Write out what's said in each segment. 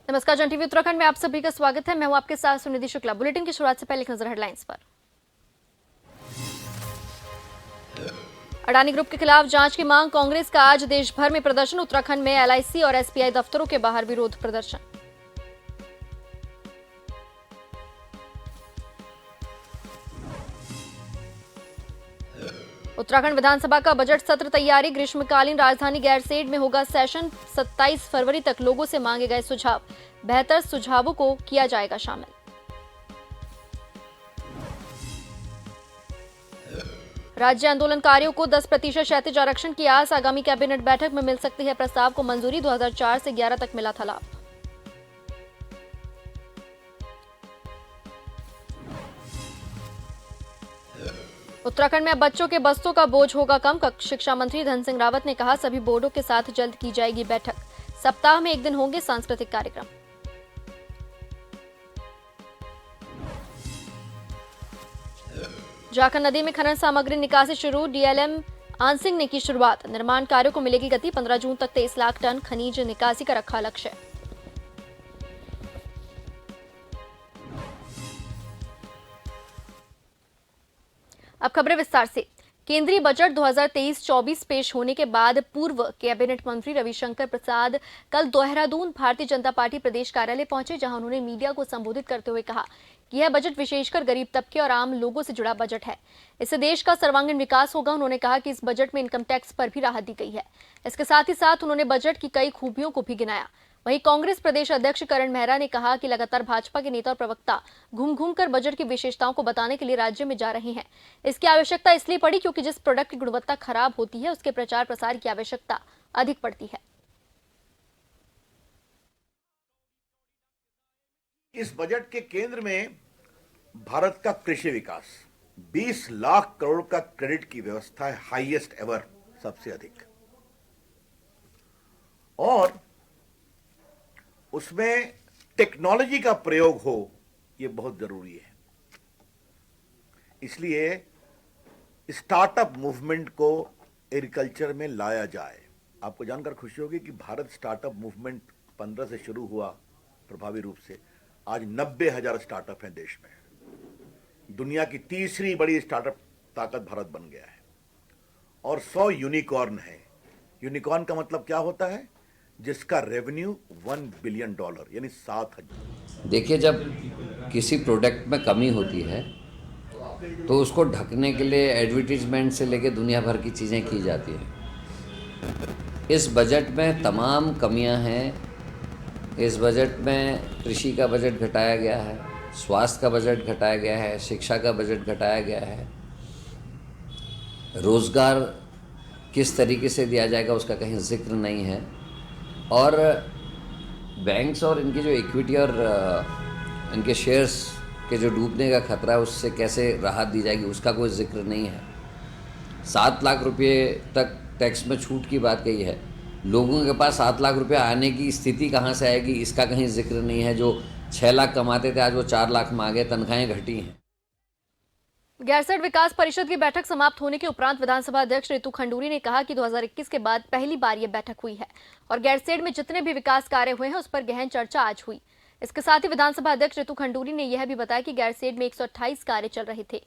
नमस्कार, जन टीवी उत्तराखंड में आप सभी का स्वागत है। मैं हूं आपके साथ सुनिधि शुक्ला। बुलेटिन की शुरुआत से पहले एक नजर हेडलाइंस पर। अडानी ग्रुप के खिलाफ जांच की मांग, कांग्रेस का आज देश भर में प्रदर्शन। उत्तराखंड में एलआईसी और एसबीआई दफ्तरों के बाहर विरोध प्रदर्शन। उत्तराखंड विधानसभा का बजट सत्र तैयारी, ग्रीष्मकालीन राजधानी गैरसैंण में होगा सेशन। 27 फरवरी तक लोगों से मांगे गए सुझाव, बेहतर सुझावों को किया जाएगा शामिल। राज्य आंदोलनकारियों को 10% क्षैतिज आरक्षण की आस, आगामी कैबिनेट बैठक में मिल सकती है प्रस्ताव को मंजूरी। 2004 से 11 तक मिला था लाभ। उत्तराखंड में अब बच्चों के बस्तों का बोझ होगा कम, शिक्षा मंत्री धन सिंह रावत ने कहा सभी बोर्डों के साथ जल्द की जाएगी बैठक। सप्ताह में एक दिन होंगे सांस्कृतिक कार्यक्रम। झारखंड नदी में खनन सामग्री निकासी शुरू, डीएलएम आनसिंह ने की शुरुआत। निर्माण कार्यों को मिलेगी गति, 15 जून तक 23 लाख टन खनिज निकासी का रखा लक्ष्य। अब खबरें विस्तार से। केंद्रीय बजट 2023-24 पेश होने के बाद पूर्व कैबिनेट मंत्री रविशंकर प्रसाद कल देहरादून भारतीय जनता पार्टी प्रदेश कार्यालय पहुंचे, जहां उन्होंने मीडिया को संबोधित करते हुए कहा कि यह बजट विशेषकर गरीब तबके और आम लोगों से जुड़ा बजट है। इससे देश का सर्वांगीण विकास होगा। उन्होंने कहा कि इस बजट में इनकम टैक्स पर भी राहत दी गई है। इसके साथ ही साथ उन्होंने बजट की कई खूबियों को भी गिनाया। वहीं कांग्रेस प्रदेश अध्यक्ष करण मेहरा ने कहा कि लगातार भाजपा के नेता और प्रवक्ता घूम घूम कर बजट की विशेषताओं को बताने के लिए राज्य में जा रहे हैं। इसकी आवश्यकता इसलिए पड़ी क्योंकि जिस प्रोडक्ट की गुणवत्ता खराब होती है उसके प्रचार प्रसार की आवश्यकता अधिक पड़ती है। इस बजट के केंद्र में भारत का कृषि विकास, 20 लाख करोड़ का क्रेडिट की व्यवस्था है, हाईएस्ट एवर, सबसे अधिक। और उसमें टेक्नोलॉजी का प्रयोग हो, यह बहुत जरूरी है। इसलिए स्टार्टअप मूवमेंट को एग्रीकल्चर में लाया जाए। आपको जानकर खुशी होगी कि भारत स्टार्टअप मूवमेंट 15 से शुरू हुआ प्रभावी रूप से, आज 90,000 स्टार्टअप हैं देश में। दुनिया की तीसरी बड़ी स्टार्टअप ताकत भारत बन गया है। और 100 यूनिकॉर्न है। यूनिकॉर्न का मतलब क्या होता है? जिसका रेवेन्यू $1 बिलियन, यानी 7,000। देखिए, जब किसी प्रोडक्ट में कमी होती है तो उसको ढकने के लिए एडवर्टीजमेंट से लेके दुनिया भर की चीज़ें की जाती हैं। इस बजट में तमाम कमियां हैं। इस बजट में कृषि का बजट घटाया गया है, स्वास्थ्य का बजट घटाया गया है, शिक्षा का बजट घटाया गया है, रोज़गार किस तरीके से दिया जाएगा उसका कहीं जिक्र नहीं है, और बैंक्स और इनकी जो इक्विटी और इनके शेयर्स के जो डूबने का खतरा है उससे कैसे राहत दी जाएगी उसका कोई जिक्र नहीं है। 7 लाख रुपये तक टैक्स में छूट की बात कही है। लोगों के पास 7 लाख रुपये आने की स्थिति कहाँ से आएगी इसका कहीं जिक्र नहीं है। जो 6 लाख कमाते थे आज वो 4 लाख मांगे, तनख्वाहें घटी हैं। गैरसैंण विकास परिषद की बैठक समाप्त होने के उपरांत विधानसभा अध्यक्ष रितु खंडूरी ने कहा कि 2021 के बाद पहली बार यह बैठक हुई है और गैरसैंण में जितने भी विकास कार्य हुए हैं उस पर गहन चर्चा आज हुई। इसके साथ ही विधानसभा अध्यक्ष रितु खंडूरी ने यह भी बताया कि गैरसैंण में 128 कार्य चल रहे थे,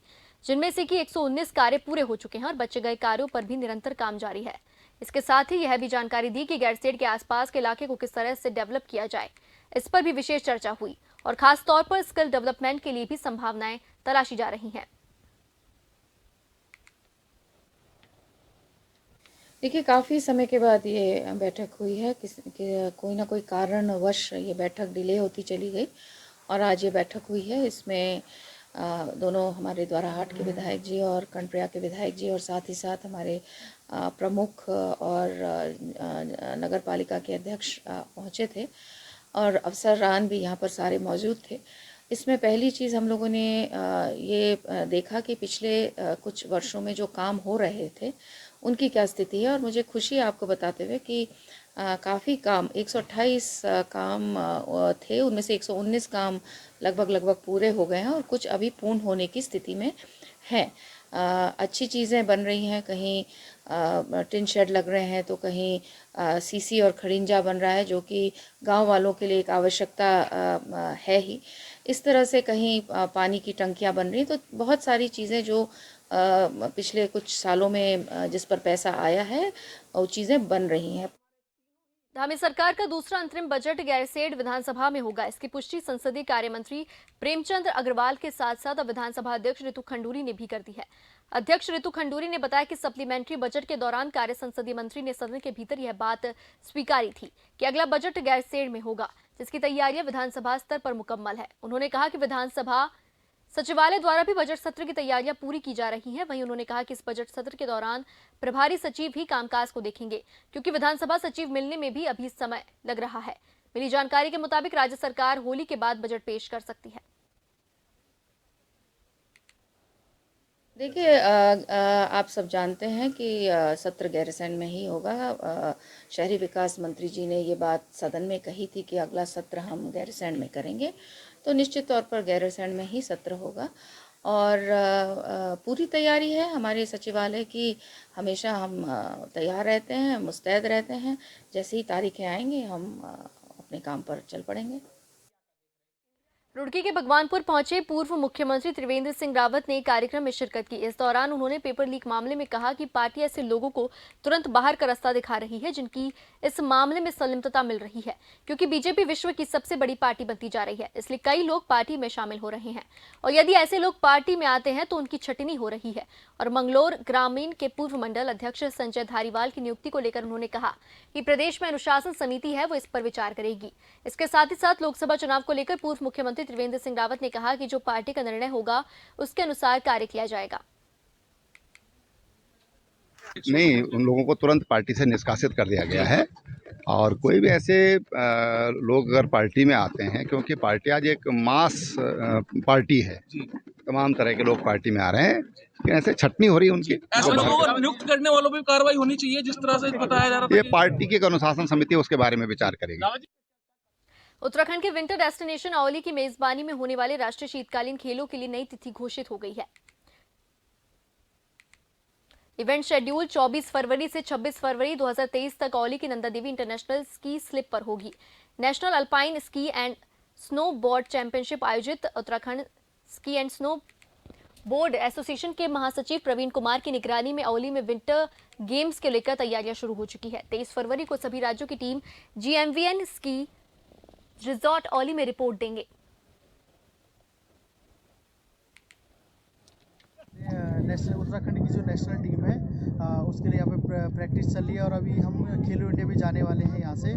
जिनमें से कि 119 कार्य पूरे हो चुके हैं और बचे गए कार्यों पर भी निरंतर काम जारी है। इसके साथ ही यह भी जानकारी दी कि गैरसैंण के आसपास के इलाके को किस तरह से डेवलप किया जाए, इस पर भी विशेष चर्चा हुई और खासतौर पर स्किल डेवलपमेंट के लिए भी संभावनाएं तलाशी जा रही हैं। देखिए, काफ़ी समय के बाद ये बैठक हुई है। कोई ना कोई कारणवश ये बैठक डिले होती चली गई और आज ये बैठक हुई है। इसमें दोनों हमारे द्वाराहाट के विधायक जी और कर्णप्रयाग के विधायक जी और साथ ही साथ हमारे प्रमुख और नगर पालिका के अध्यक्ष पहुँचे थे और अफसरान भी यहाँ पर सारे मौजूद थे। इसमें पहली चीज़ हम लोगों ने ये देखा कि पिछले कुछ वर्षों में जो काम हो रहे थे उनकी क्या स्थिति है, और मुझे खुशी है आपको बताते हुए कि काफ़ी काम 128 काम थे, उनमें से 119 काम लगभग पूरे हो गए हैं और कुछ अभी पूर्ण होने की स्थिति में हैं। अच्छी चीज़ें बन रही हैं, कहीं टिन शेड लग रहे हैं, तो कहीं सीसी और खड़िंजा बन रहा है, जो कि गांव वालों के लिए एक आवश्यकता है ही। इस तरह से कहीं पानी की टंकियां बन रही हैं, तो बहुत सारी चीज़ें जो पिछले कुछ सालों में जिस पर पैसा आया है वो चीज़ें बन रही हैं। धामी सरकार का दूसरा अंतरिम बजट गैरसैंण विधानसभा में होगा। इसकी पुष्टि संसदीय कार्य मंत्री प्रेमचंद अग्रवाल के साथ साथ अब विधानसभा अध्यक्ष रितु खंडूरी ने भी कर दी है। अध्यक्ष रितु खंडूरी ने बताया कि सप्लीमेंट्री बजट के दौरान कार्य संसदीय मंत्री ने सदन के भीतर यह बात स्वीकारी थी कि अगला बजट गैरसैंण में होगा, जिसकी तैयारियां विधानसभा स्तर पर मुकम्मल है। उन्होंने कहा कि विधानसभा सचिवालय द्वारा भी बजट सत्र की तैयारियां पूरी की जा रही हैं। वहीं उन्होंने कहा कि इस बजट सत्र के दौरान प्रभारी सचिव ही कामकाज को देखेंगे, क्योंकि विधानसभा सचिव मिलने में भी अभी समय लग रहा है। मिली जानकारी के मुताबिक राज्य सरकार होली के बाद बजट पेश कर सकती है। देखिए, आप सब जानते हैं कि सत्र गैरसैंण में ही होगा। शहरी विकास मंत्री जी ने ये बात सदन में कही थी कि अगला सत्र हम गैरसैंण में करेंगे, तो निश्चित तौर पर गैरसैंण में ही सत्र होगा। और पूरी तैयारी है हमारे सचिवालय की। हमेशा हम तैयार रहते हैं, मुस्तैद रहते हैं। जैसे ही तारीखें आएंगी हम अपने काम पर चल पड़ेंगे। रुड़की के भगवानपुर पहुंचे पूर्व मुख्यमंत्री त्रिवेंद्र सिंह रावत ने कार्यक्रम में शिरकत की। इस दौरान उन्होंने पेपर लीक मामले में कहा कि पार्टी ऐसे लोगों को तुरंत बाहर का रास्ता दिखा रही है जिनकी इस मामले में संलिप्तता मिल रही है, क्योंकि बीजेपी विश्व की सबसे बड़ी पार्टी बनती जा रही है, इसलिए कई लोग पार्टी में शामिल हो रहे हैं और यदि ऐसे लोग पार्टी में आते हैं तो उनकी छटनी हो रही है। और मंगलौर ग्रामीण के पूर्व मंडल अध्यक्ष संजय धारीवाल की नियुक्ति को लेकर उन्होंने कहा कि प्रदेश में अनुशासन समिति है, वो इस पर विचार करेगी। इसके साथ ही साथ लोकसभा चुनाव को लेकर पूर्व मुख्यमंत्री त्रिवेंद्र सिंह रावत ने कहा कि जो पार्टी का निर्णय होगा उसके अनुसार कार्य किया जाएगा। नहीं, उन लोगों को तुरंत पार्टी से निष्कासित कर दिया गया है। और कोई भी ऐसे लोग अगर पार्टी में आते हैं, क्योंकि पार्टी आज एक मास पार्टी है, तमाम तरह के लोग पार्टी में आ रहे हैं, लेकिन ऐसे छटनी हो रही है उनकी। ऐसे लोगों को नियुक्त करने वालों पर कार्रवाई होनी चाहिए, जिस तरह से बताया जा रहा था। ये पार्टी की अनुशासन समिति उसके बारे में विचार करेगी। उत्तराखंड के विंटर डेस्टिनेशन औली की मेजबानी में होने वाले राष्ट्रीय शीतकालीन खेलों के लिए नई तिथि घोषित हो गई है। इवेंट शेड्यूल 24 फरवरी से 26 फरवरी 2023 तक औली की Nanda Devi international ski slope पर होगी। National alpine ski and snowboard championship आयोजित Uttarakhand ski and snowboard association के महासचिव प्रवीण कुमार की निगरानी में औली में विंटर गेम्स के लेकर तैयारियां शुरू हो चुकी है। 23 फरवरी को सभी राज्यों की team GMVN ski resort Auli में रिपोर्ट देंगे। उत्तराखंड की जो नेशनल टीम है उसके लिए यहाँ पे प्रैक्टिस चल रही है और अभी हम खेलो इंडिया भी जाने वाले हैं यहाँ से,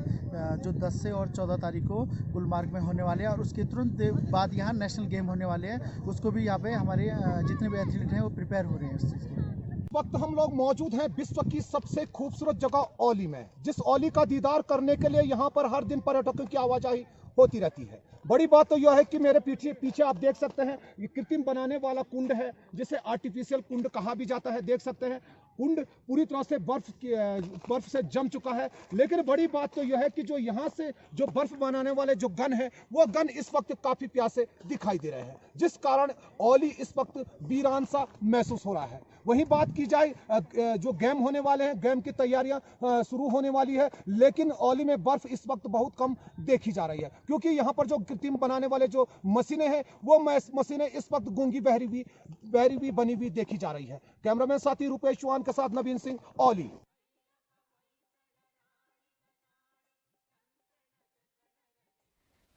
जो 10 से और 14 तारीख को गुलमार्ग में होने वाले हैं। और उसके तुरंत बाद यहाँ नेशनल गेम होने वाले हैं, उसको भी यहाँ पे हमारे जितने भी एथलीट हैं वो प्रिपेयर हो रहे हैं इस चीज़ के लिए। वक्त हम लोग मौजूद हैं विश्व की सबसे खूबसूरत जगह औली में, जिस औली का दीदार करने के लिए यहाँ पर हर दिन पर्यटकों की आवाजाही होती रहती है। बड़ी बात तो यह है कि मेरे पीछे आप देख सकते हैं, ये कृत्रिम बनाने वाला कुंड है, जिसे आर्टिफिशियल कुंड कहा भी जाता है। देख सकते हैं कुंड पूरी तरह से बर्फ से जम चुका है। लेकिन बड़ी बात तो यह है कि जो यहाँ से जो बर्फ बनाने वाले जो गन है, वो गन इस वक्त काफी प्यासे दिखाई दे रहे हैं, जिस कारण औली इस वक्त वीरान सा महसूस हो रहा है। वहीं बात की जाए जो गेम होने वाले हैं, गेम की तैयारियां शुरू होने वाली है, लेकिन औली में बर्फ इस वक्त बहुत कम देखी जा रही है, क्योंकि यहाँ पर जो कृत्रिम बनाने वाले जो मशीनें हैं, वो मशीनें इस वक्त गूंगी बहरी भी बनी हुई देखी जा रही है। कैमरामैन साथी रुपेश चौहान के साथ नवीन सिंह, औली।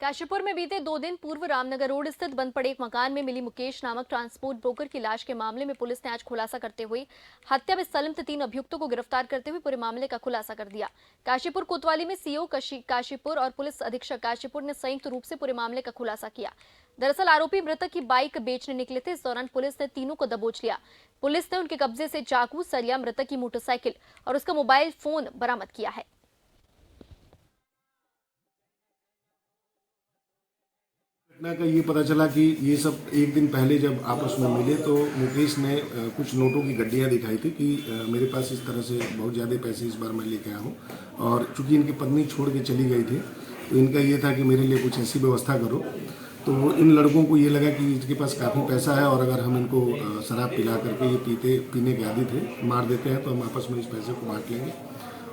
काशीपुर में बीते 2 दिन पूर्व रामनगर रोड स्थित बंद पड़े एक मकान में मिली मुकेश नामक ट्रांसपोर्ट ब्रोकर की लाश के मामले में पुलिस ने आज खुलासा करते हुए हत्या में संलिप्त 3 अभियुक्तों को गिरफ्तार करते हुए पूरे मामले का खुलासा कर दिया। काशीपुर कोतवाली में सीओ काशीपुर और पुलिस अधीक्षक काशीपुर ने संयुक्त रूप से पूरे मामले का खुलासा किया। दरअसल आरोपी मृतक की बाइक बेचने निकले थे। इस दौरान पुलिस ने तीनों को दबोच लिया। पुलिस ने उनके कब्जे से चाकू, सरिया, मृतक की मोटरसाइकिल और उसका मोबाइल फोन बरामद किया है। घटना का ये पता चला कि ये सब एक दिन पहले जब आपस में मिले तो मुकेश ने कुछ नोटों की गड्डियाँ दिखाई थी कि मेरे पास इस तरह से बहुत ज़्यादा पैसे इस बार मैं लेके आया हूँ, और चूंकि इनकी पत्नी छोड़ के चली गई थी तो इनका ये था कि मेरे लिए कुछ ऐसी व्यवस्था करो तो इन लड़कों को ये लगा कि इनके पास काफ़ी पैसा है और अगर हम इनको शराब पिला करके ये पीने के आदी थे, मार देते हैं तो हम आपस में इस पैसे को बांट लेंगे।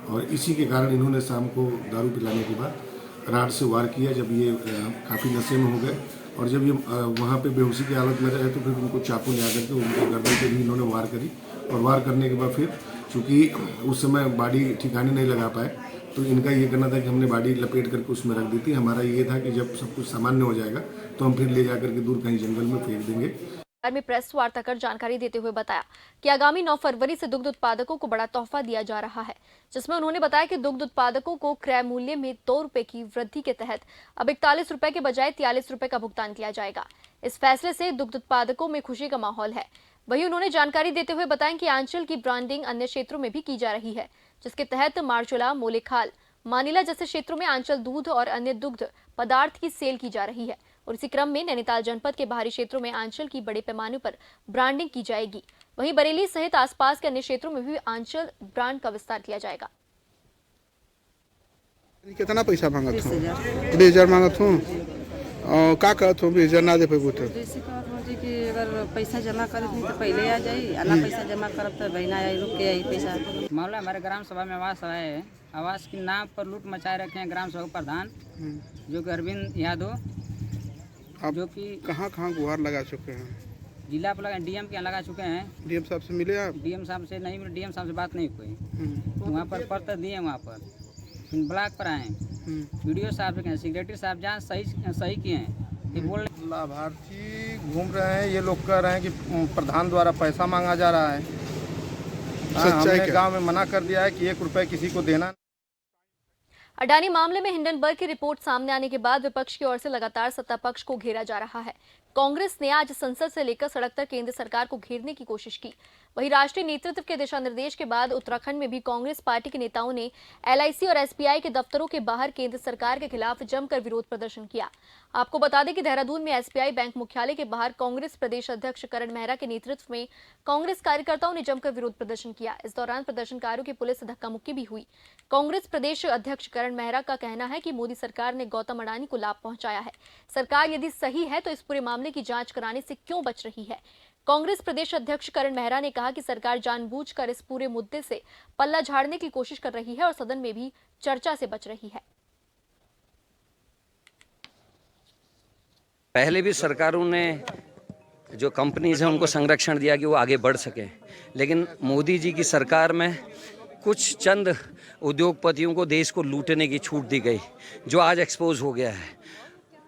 और इसी के कारण इन्होंने शाम को दारू पिलाने के बाद राड से वार किया। जब ये काफ़ी नशे में हो गए और जब ये वहाँ पे बेहोशी की हालत में रहे तो फिर उनको चाकू ले आकर के उनके गर्दन पे भी इन्होंने वार करी। और वार करने के बाद फिर चूँकि उस समय बाडी ठिकाने नहीं लगा पाए तो इनका ये कहना था कि हमने बाडी लपेट करके उसमें रख दी थी। हमारा ये था कि जब सब कुछ सामान्य हो जाएगा तो हम फिर ले जाकर के दूर कहीं जंगल में फेंक देंगे। में प्रेस वार्ता कर जानकारी देते हुए बताया कि आगामी 9 फरवरी से दुग्ध उत्पादकों को बड़ा तोहफा दिया जा रहा है, जिसमें उन्होंने बताया कि दुग्ध उत्पादकों को क्रय मूल्य में 2 रुपए की वृद्धि के तहत अब 41 रुपए के बजाय 43 रुपए का भुगतान किया जाएगा। इस फैसले से दुग्ध उत्पादकों में खुशी का माहौल है। वहीं उन्होंने जानकारी देते हुए बताया कि आंचल की ब्रांडिंग अन्य क्षेत्रों में भी की जा रही है, जिसके तहत मारचुला, मोलेखाल, मानिला जैसे क्षेत्रों में आंचल दूध और अन्य दुग्ध पदार्थ की सेल की जा रही है। और इसी क्रम में नैनीताल जनपद के बाहरी क्षेत्रों में आंचल की बड़े पैमाने पर ब्रांडिंग की जाएगी। वहीं बरेली सहित आसपास के अन्य क्षेत्रों में भी आंचल ब्रांड का विस्तार किया जाएगा। कितना पैसा मांगत हूँ? 20,000 मांगत हूँ। का कहत हूँ 20,000 ना दे पेबू तो? कि अगर पैसा जमा करे तो पहले आ जाए, आना पैसा जमा करब तो बहना आई रुक के आई पैसा। मामला हमारे ग्राम सभा में आवास है, आवास के नाम पर लूट मचाए रखे हैं ग्राम सभा प्रधान जो कि अरविंद यादव, जो कि कहाँ गुहार लगा चुके हैं? जिला पर डीएम के यहाँ लगा चुके हैं। डीएम साहब से मिले आप? डीएम साहब से नहीं मिले, डीएम साहब से बात नहीं हुई। वहाँ पर पत्र दिए, वहाँ पर फिर ब्लॉक पर आए, वीडियो साहब से कहें, सेक्रेटरी साहब जहाँ सही किए हैं। लाभार्थी घूम रहे हैं, ये लोग कह रहे हैं कि प्रधान द्वारा पैसा मांगा जा रहा है। हमने गांव में मना कर दिया है कि 1 रुपए किसी को देना। अडानी मामले में हिंडनबर्ग की रिपोर्ट सामने आने के बाद विपक्ष की ओर से लगातार सत्ता पक्ष को घेरा जा रहा है। कांग्रेस ने आज संसद से लेकर सड़क तक केंद्र सरकार को घेरने की कोशिश की। वहीं राष्ट्रीय नेतृत्व के दिशा निर्देश के बाद उत्तराखंड में भी कांग्रेस पार्टी के नेताओं ने एलआईसी और एसबीआई के दफ्तरों के बाहर केंद्र सरकार के खिलाफ जमकर विरोध प्रदर्शन किया। आपको बता दें कि देहरादून में एसबीआई बैंक मुख्यालय के बाहर कांग्रेस प्रदेश अध्यक्ष करण मेहरा के नेतृत्व में कांग्रेस कार्यकर्ताओं ने जमकर विरोध प्रदर्शन किया। इस दौरान प्रदर्शनकारियों की पुलिस से धक्का मुक्की भी हुई। कांग्रेस प्रदेश अध्यक्ष करण मेहरा का कहना है कि मोदी सरकार ने गौतम अडानी को लाभ पहुंचाया है। सरकार यदि सही है तो इस पूरे मामले की जांच कराने से क्यों बच रही है। कांग्रेस प्रदेश अध्यक्ष करण मेहरा ने कहा कि सरकार जानबूझकर इस पूरे मुद्दे से पल्ला झाड़ने की कोशिश कर रही है और सदन में भी चर्चा से बच रही है। पहले भी सरकारों ने जो कंपनीज हैं उनको संरक्षण दिया कि वो आगे बढ़ सके, लेकिन मोदी जी की सरकार में कुछ चंद उद्योगपतियों को देश को लूटने की छूट दी गई, जो आज एक्सपोज हो गया है।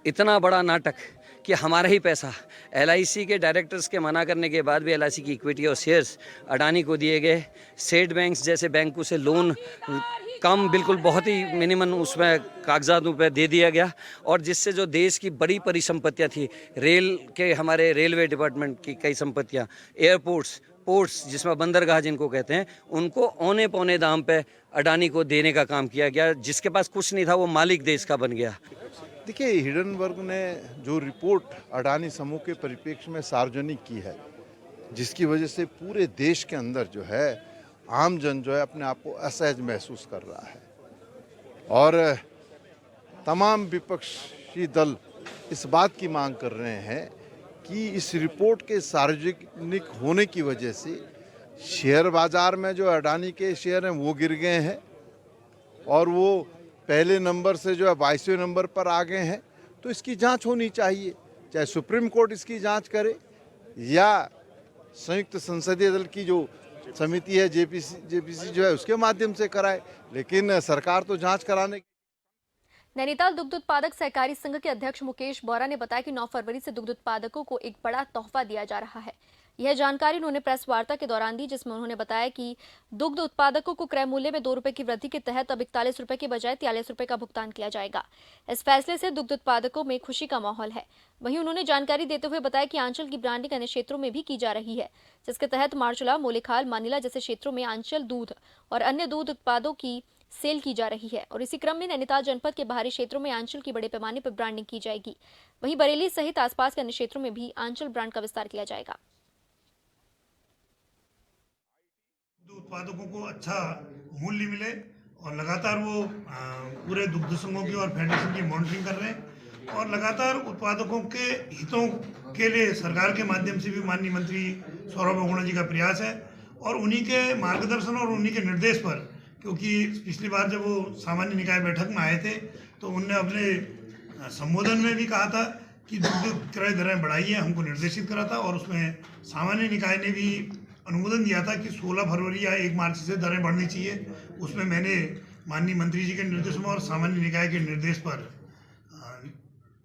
इतना बड़ा नाटक कि हमारा ही पैसा एलआईसी के डायरेक्टर्स के मना करने के बाद भी एलआईसी की इक्विटी और शेयर्स अडानी को दिए गए। स्टेट बैंक्स जैसे बैंकों से लोन कम, बिल्कुल बहुत ही मिनिमम उसमें कागजातों पे दे दिया गया, और जिससे जो देश की बड़ी परिसंपत्तियां थी, रेल के हमारे रेलवे डिपार्टमेंट की कई संपत्तियां, एयरपोर्ट्स, पोर्ट्स जिसमें बंदरगाह जिनको कहते हैं, उनको औने पौने दाम पे अडानी को देने का काम किया गया। जिसके पास कुछ नहीं था वो मालिक देश का बन गया। देखिए, हिंडनबर्ग ने जो रिपोर्ट अडानी समूह के परिप्रेक्ष्य में सार्वजनिक की है, जिसकी वजह से पूरे देश के अंदर जो है आम जन जो है अपने आप को असहज महसूस कर रहा है, और तमाम विपक्षी दल इस बात की मांग कर रहे हैं कि इस रिपोर्ट के सार्वजनिक होने की वजह से शेयर बाजार में जो अडानी के शेयर हैं वो गिर गए हैं, और वो पहले नंबर से जो है 22वें नंबर पर आ गए हैं। तो इसकी जांच होनी चाहिए, चाहे सुप्रीम कोर्ट इसकी जांच करे या संयुक्त संसदीय दल की जो समिति है जेपीसी जो है उसके माध्यम से कराए, लेकिन सरकार तो जांच कराने। नैनीताल दुग्ध उत्पादक सहकारी संघ के अध्यक्ष मुकेश बोरा ने बताया कि 9 फरवरी से दुग्ध उत्पादकों को एक बड़ा तोहफा दिया जा रहा है। यह जानकारी उन्होंने प्रेस वार्ता के दौरान दी, जिसमें उन्होंने बताया कि दुग्ध उत्पादकों को क्रय मूल्य में 2 रुपए की वृद्धि के तहत अब 41 रुपए के बजाय 43 रुपए का भुगतान किया जाएगा। इस फैसले से दुग्ध उत्पादकों में खुशी का माहौल है। वहीं उन्होंने जानकारी देते हुए बताया कि आंचल की ब्रांडिंग अन्य क्षेत्रों में भी की जा रही है, जिसके तहत मारचुला, मोलेखाल, मानिला जैसे क्षेत्रों में आंचल दूध और अन्य दूध उत्पादों की सेल की जा रही है। और इसी क्रम में नैनीताल जनपद के बाहरी क्षेत्रों में आंचल की बड़े पैमाने पर ब्रांडिंग की जाएगी। वहीं बरेली सहित आसपास के अन्य क्षेत्रों में भी आंचल ब्रांड का विस्तार किया जाएगा। उत्पादकों को अच्छा मूल्य मिले, और लगातार वो पूरे दुग्ध संघों की और फेडरेशन की मॉनिटरिंग कर रहे हैं, और लगातार उत्पादकों के हितों के लिए सरकार के माध्यम से भी माननीय मंत्री सौरभ बहुगुणा जी का प्रयास है और उन्हीं के मार्गदर्शन और उन्हीं के निर्देश पर, क्योंकि पिछली बार जब वो सामान्य निकाय बैठक में आए थे तो उनने अपने संबोधन में भी कहा था कि दुग्ध क्रय दरें बढ़ाइए, हमको निर्देशित करा था और उसमें सामान्य निकाय ने भी अनुमोदन दिया था कि 16 फरवरी या 1 मार्च से दरें बढ़नी चाहिए। उसमें मैंने माननीय मंत्री जी के निर्देश में और सामान्य निकाय के निर्देश पर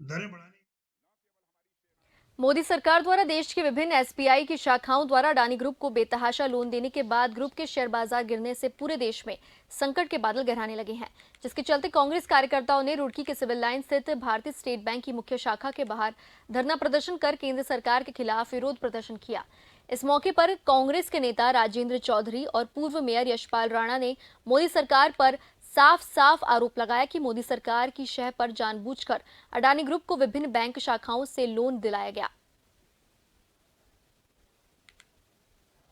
दरें बढ़ाने। मोदी सरकार द्वारा देश की विभिन्न एसबीआई की शाखाओं द्वारा अडानी ग्रुप को बेतहाशा लोन देने के बाद ग्रुप के शेयर बाजार गिरने से पूरे देश में संकट के बादल गहराने लगे हैं, जिसके चलते कांग्रेस कार्यकर्ताओं ने रुड़की के सिविल लाइन स्थित भारतीय स्टेट बैंक की मुख्य शाखा के बाहर धरना प्रदर्शन कर केंद्र सरकार के खिलाफ विरोध प्रदर्शन किया। इस मौके पर कांग्रेस के नेता राजेंद्र चौधरी और पूर्व मेयर यशपाल राणा ने मोदी सरकार पर साफ साफ आरोप लगाया कि मोदी सरकार की शह पर जानबूझकर अडानी ग्रुप को विभिन्न बैंक शाखाओं से लोन दिलाया गया।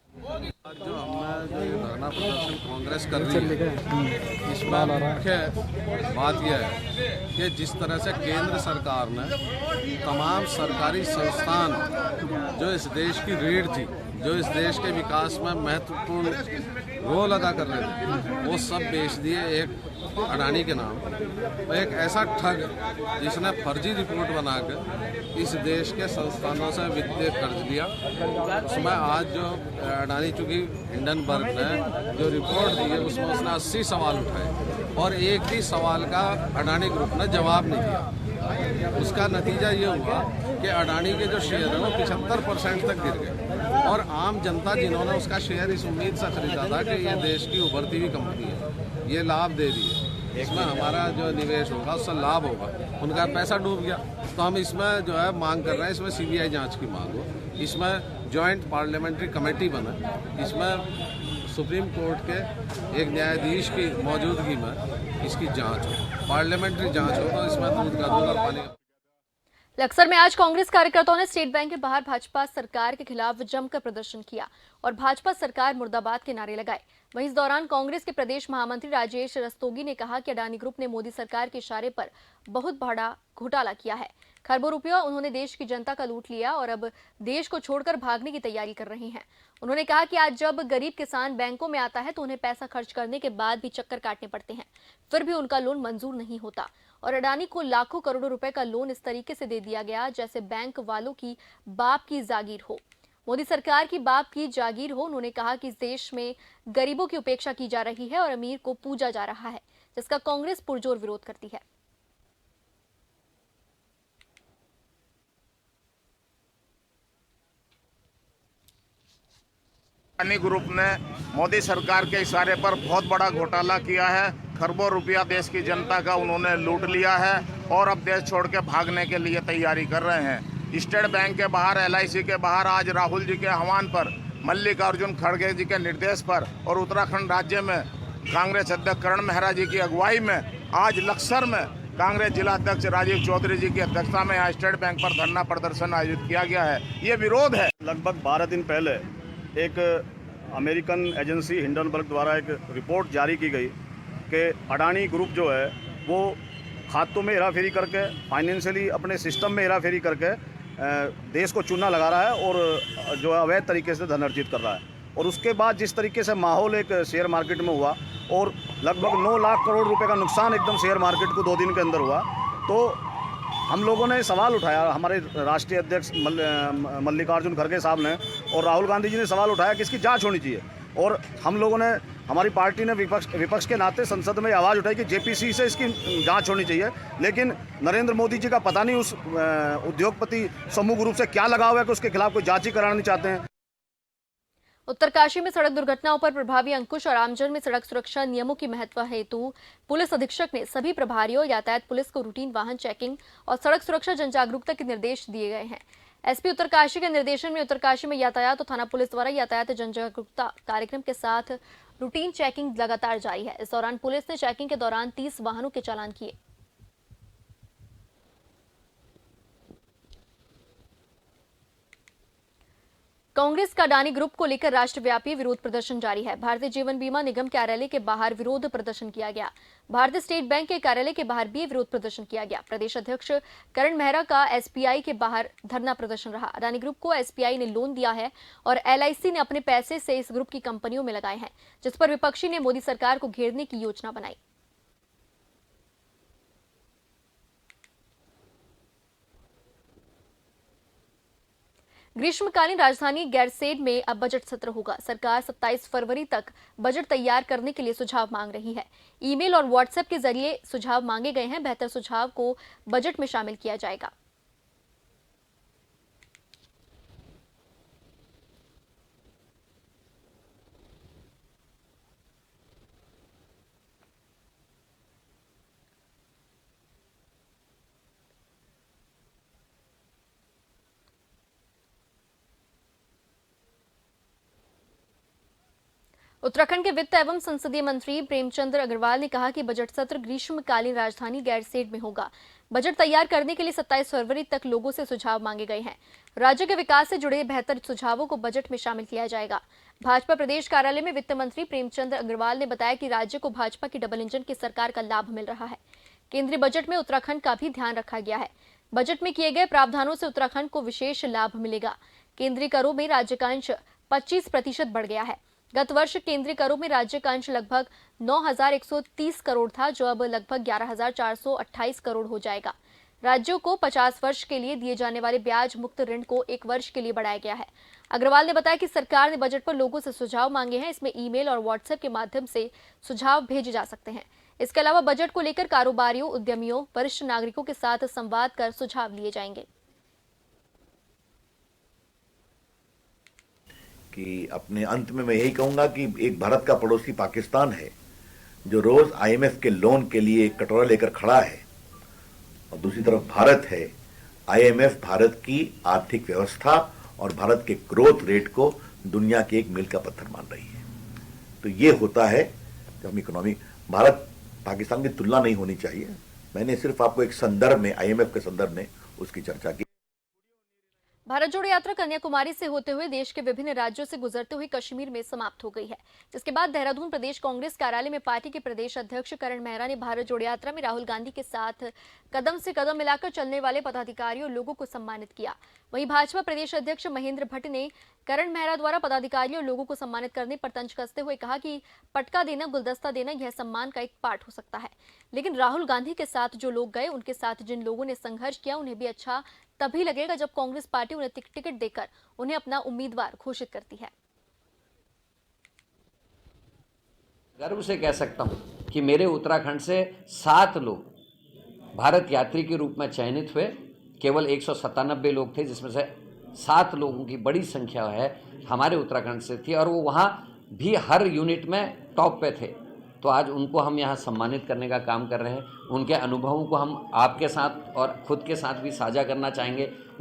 जो हमने धरना प्रदर्शन कांग्रेस कर रही है, इसमें मुख्य बात यह है कि जिस तरह से केंद्र सरकार ने तमाम सरकारी संस्थान जो इस देश की रीढ़ थी, जो इस देश के विकास में महत्वपूर्ण रोल अदा कर रहे थे, वो सब बेच दिए एक अडानी के नाम। एक ऐसा ठग जिसने फर्जी रिपोर्ट बनाकर इस देश के संस्थानों से वित्तीय कर्ज लिया, उसमें आज जो अडानी, चूँकि हिंडनबर्ग ने जो रिपोर्ट दी है उसमें उसने 80 सवाल उठाए और एक भी सवाल का अडानी ग्रुप ने जवाब नहीं दिया। उसका नतीजा ये हुआ कि अडानी के जो शेयर हैं वो 75% तक गिर गए और आम जनता जिन्होंने उसका शेयर इस उम्मीद से खरीदा था कि ये देश की उभरती हुई कंपनी है, ये लाभ दे रही है, इसमें हमारा जो निवेश होगा उससे लाभ होगा, उनका पैसा डूब गया। तो हम इसमें जो है मांग कर रहे हैं, इसमें सीबीआई जांच की मांग हो, इसमें जॉइंट पार्लियामेंट्री कमेटी बने, इसमें सुप्रीम कोर्ट के एक न्यायाधीश की मौजूदगी में इसकी जांच हो, पार्लियामेंट्री जांच हो, तो इसमें दूध का दूध और पानी का। लक्सर में आज कांग्रेस कार्यकर्ताओं ने स्टेट बैंक के बाहर भाजपा सरकार के खिलाफ जमकर प्रदर्शन किया और भाजपा सरकार मुर्दाबाद के नारे लगाए। वहीं इस दौरान कांग्रेस के प्रदेश महामंत्री राजेश रस्तोगी ने कहा कि अडानी ग्रुप ने मोदी सरकार के इशारे पर बहुत बड़ा घोटाला किया है। खरबों रुपया उन्होंने देश की जनता का लूट लिया और अब देश को छोड़कर भागने की तैयारी कर रहे हैं। उन्होंने कहा कि आज जब गरीब किसान बैंकों में आता है तो उन्हें पैसा खर्च करने के बाद भी चक्कर काटने पड़ते हैं, फिर भी उनका लोन मंजूर नहीं होता और अडानी को लाखों करोड़ों रुपए का लोन इस तरीके से दे दिया गया जैसे बैंक वालों की बाप की जागीर हो, मोदी सरकार की बाप की जागीर हो। उन्होंने कहा कि इस देश में गरीबों की उपेक्षा की जा रही है और अमीर को पूजा जा रहा है, जिसका कांग्रेस पुरजोर विरोध करती है। अडानी ग्रुप ने मोदी सरकार के इशारे पर बहुत बड़ा घोटाला किया है, खरबों रुपया देश की जनता का उन्होंने लूट लिया है और अब देश छोड़ के भागने के लिए तैयारी कर रहे हैं। स्टेट बैंक के बाहर, LIC के बाहर आज राहुल जी के आह्वान पर, मल्लिकार्जुन खड़गे जी के निर्देश पर और उत्तराखंड राज्य में कांग्रेस अध्यक्ष करण मेहरा जी की अगुवाई में आज लक्सर में कांग्रेस जिला अध्यक्ष राजीव चौधरी जी की अध्यक्षता में यहाँ स्टेट बैंक पर धरना प्रदर्शन आयोजित किया गया है। ये विरोध है। लगभग 12 दिन पहले एक अमेरिकन एजेंसी हिंडनबर्ग द्वारा एक रिपोर्ट जारी की गई कि अडानी ग्रुप जो है वो खातों में हेराफेरी करके, फाइनेंशियली अपने सिस्टम में हेराफेरी करके देश को चूना लगा रहा है और जो है अवैध तरीके से धन अर्जित कर रहा है। और उसके बाद जिस तरीके से माहौल एक शेयर मार्केट में हुआ और लगभग 9 लाख करोड़ रुपए का नुकसान एकदम शेयर मार्केट को 2 दिन के अंदर हुआ, तो हम लोगों ने सवाल उठाया, हमारे राष्ट्रीय अध्यक्ष मल्लिकार्जुन खड़गे साहब ने और राहुल गांधी जी ने सवाल उठाया कि इसकी जांच होनी चाहिए। और हम लोगों ने, हमारी पार्टी ने विपक्ष के नाते संसद में आवाज़ उठाई कि JPC से इसकी जांच होनी चाहिए। लेकिन नरेंद्र मोदी जी का पता नहीं उस उद्योगपति समूह ग्रुप से क्या लगा हुआ है कि उसके खिलाफ कोई जांच ही कराना नहीं चाहते हैं। उत्तरकाशी में सड़क दुर्घटनाओं पर प्रभावी अंकुश और आमजन में सड़क सुरक्षा नियमों की महत्व हेतु पुलिस अधीक्षक ने सभी प्रभारियों, यातायात पुलिस को रूटीन वाहन चेकिंग और सड़क सुरक्षा जनजागरूकता के निर्देश दिए गए हैं। SP उत्तरकाशी के निर्देशन में उत्तरकाशी में यातायात और थाना पुलिस द्वारा यातायात जनजागरूकता कार्यक्रम के साथ रूटीन चेकिंग लगातार जारी है। इस दौरान पुलिस ने चेकिंग के दौरान 30 वाहनों के चालान किए। कांग्रेस का अडानी ग्रुप को लेकर राष्ट्रव्यापी विरोध प्रदर्शन जारी है। भारतीय जीवन बीमा निगम कार्यालय के बाहर विरोध प्रदर्शन किया गया। भारतीय स्टेट बैंक के कार्यालय के बाहर भी विरोध प्रदर्शन किया गया। प्रदेश अध्यक्ष करण मेहरा का एसबीआई के बाहर धरना प्रदर्शन रहा। अडानी ग्रुप को एसबीआई ने लोन दिया है और एलआईसी ने अपने पैसे से इस ग्रुप की कंपनियों में लगाए हैं, जिस पर विपक्षी ने मोदी सरकार को घेरने की योजना बनाई। ग्रीष्मकालीन राजधानी गैरसैंण में अब बजट सत्र होगा। सरकार 27 फरवरी तक बजट तैयार करने के लिए सुझाव मांग रही है। ईमेल और व्हाट्सएप के जरिए सुझाव मांगे गए हैं। बेहतर सुझाव को बजट में शामिल किया जाएगा। उत्तराखंड के वित्त एवं संसदीय मंत्री प्रेमचंद अग्रवाल ने कहा कि बजट सत्र ग्रीष्मकालीन राजधानी गैरसैंण में होगा। बजट तैयार करने के लिए 27 फरवरी तक लोगों से सुझाव मांगे गए हैं। राज्य के विकास से जुड़े बेहतर सुझावों को बजट में शामिल किया जाएगा। भाजपा प्रदेश कार्यालय में वित्त मंत्री प्रेमचंद अग्रवाल ने बताया कि राज्य को भाजपा की डबल इंजन की सरकार का लाभ मिल रहा है। केंद्रीय बजट में उत्तराखंड का भी ध्यान रखा गया है। बजट में किए गए प्रावधानों से उत्तराखंड को विशेष लाभ मिलेगा। केंद्रीय करों में राज्य का अंश 25% बढ़ गया है। गत वर्ष केंद्रीय करों में राज्य का अंश लगभग 9,130 करोड़ था, जो अब लगभग 11,428 करोड़ हो जाएगा। राज्यों को 50 वर्ष के लिए दिए जाने वाले ब्याज मुक्त ऋण को 1 वर्ष के लिए बढ़ाया गया है। अग्रवाल ने बताया कि सरकार ने बजट पर लोगों से सुझाव मांगे हैं। इसमें ईमेल और व्हाट्सएप के माध्यम से सुझाव भेजे जा सकते हैं। इसके अलावा बजट को लेकर कारोबारियों, उद्यमियों, वरिष्ठ नागरिकों के साथ संवाद कर सुझाव लिए जाएंगे। कि अपने अंत में मैं यही कहूंगा कि एक भारत का पड़ोसी पाकिस्तान है जो रोज आईएमएफ के लोन के लिए कटोरा लेकर खड़ा है, और दूसरी तरफ भारत है। आईएमएफ भारत की आर्थिक व्यवस्था और भारत के ग्रोथ रेट को दुनिया के एक मील का पत्थर मान रही है। तो ये होता है जब हम इकोनॉमी, भारत पाकिस्तान की तुलना नहीं होनी चाहिए। मैंने सिर्फ आपको एक संदर्भ में, आईएमएफ के संदर्भ में उसकी चर्चा की। भारत जोड़ो यात्रा कन्याकुमारी से होते हुए देश के विभिन्न राज्यों से गुजरते हुए कश्मीर में समाप्त हो गई है, जिसके बाद देहरादून प्रदेश कांग्रेस कार्यालय में पार्टी के प्रदेश अध्यक्ष करण मेहरा ने भारत जोड़ो यात्रा में राहुल गांधी के साथ कदम से कदम मिलाकर चलने वाले पदाधिकारियों और लोगों को सम्मानित किया। वहीं भाजपा प्रदेश अध्यक्ष महेंद्र भट्ट ने करण मेहरा द्वारा पदाधिकारियों और लोगों को सम्मानित करने पर तंज कसते हुए कहा कि पटका देना, गुलदस्ता देना यह सम्मान का एक पार्ट हो सकता है, लेकिन राहुल गांधी के साथ जो लोग गए, उनके साथ जिन लोगों ने संघर्ष किया, उन्हें भी अच्छा तभी लगेगा जब कांग्रेस पार्टी उन्हें टिकट देकर उन्हें अपना उम्मीदवार घोषित करती है। गर्व से कह सकता हूं कि मेरे उत्तराखंड से 7 लोग भारत यात्री के रूप में चयनित हुए। केवल 197 लोग थे, जिसमें से 7 लोगों की बड़ी संख्या है हमारे उत्तराखंड से थी, और वो वहाँ भी हर यूनिट में टॉप पे थे। तो आज उनको हम यहाँ सम्मानित करने का काम कर रहे हैं। उनके अनुभवों को हम आपके साथ और खुद के साथ भी साझा करना चाहेंगे।